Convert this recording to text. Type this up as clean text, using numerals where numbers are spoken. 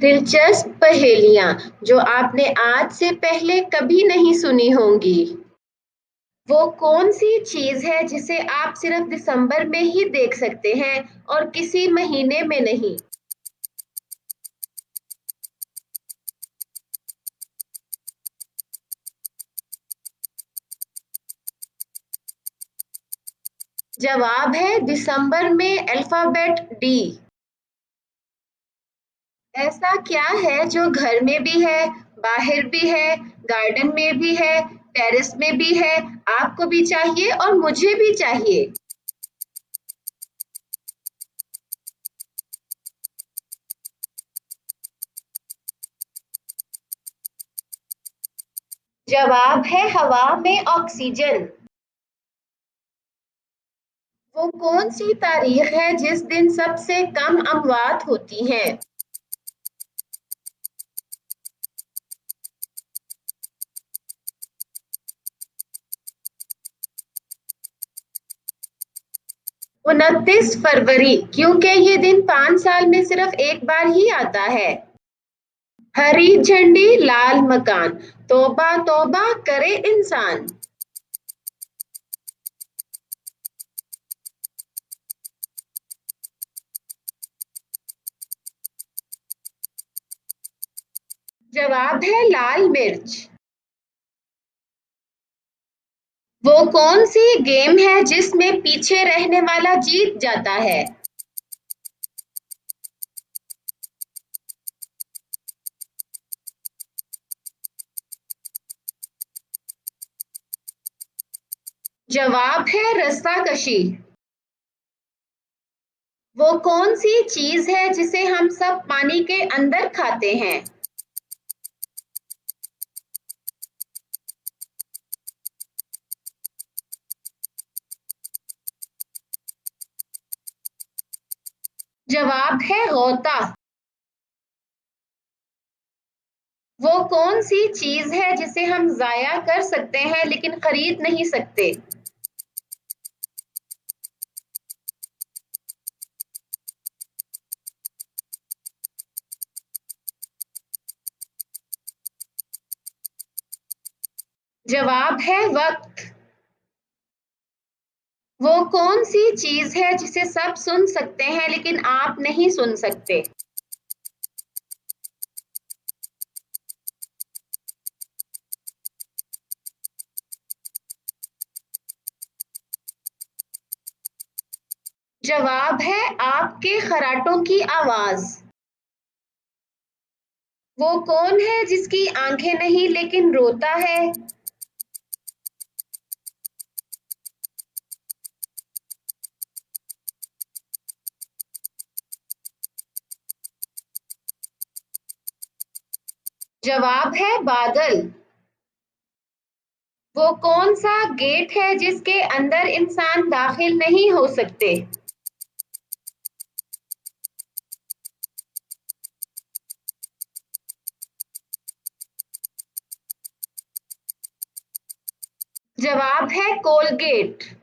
दिलचस्प पहेलियाँ जो आपने आज से पहले कभी नहीं सुनी होंगी। वो कौन सी चीज़ है जिसे आप सिर्फ दिसंबर में ही देख सकते हैं और किसी महीने में नहीं? जवाब है दिसंबर में अल्फाबेट डी। ऐसा क्या है जो घर में भी है, बाहर भी है, गार्डन में भी है, टेरेस में भी है, आपको भी चाहिए और मुझे भी चाहिए? जवाब है हवा में ऑक्सीजन। वो कौन सी तारीख है जिस दिन सबसे कम अमवात होती हैं? उनतीस फरवरी, क्योंकि ये दिन 5 साल में सिर्फ एक बार ही आता है। हरी झंडी लाल मकान, तौबा तौबा करे इंसान। जवाब है लाल मिर्च। वो कौन सी गेम है जिसमें पीछे रहने वाला जीत जाता है? जवाब है रस्साकशी। वो कौन सी चीज है जिसे हम सब पानी के अंदर खाते हैं? जवाब है गौता। वो कौन सी चीज है जिसे हम जाया कर सकते हैं लेकिन खरीद नहीं सकते? जवाब है वक्त। वो कौन सी चीज है जिसे सब सुन सकते हैं लेकिन आप नहीं सुन सकते? जवाब है आपके खराटों की आवाज। वो कौन है जिसकी आंखें नहीं लेकिन रोता है? जवाब है बादल। वो कौन सा गेट है जिसके अंदर इंसान दाखिल नहीं हो सकते? जवाब है कोलगेट।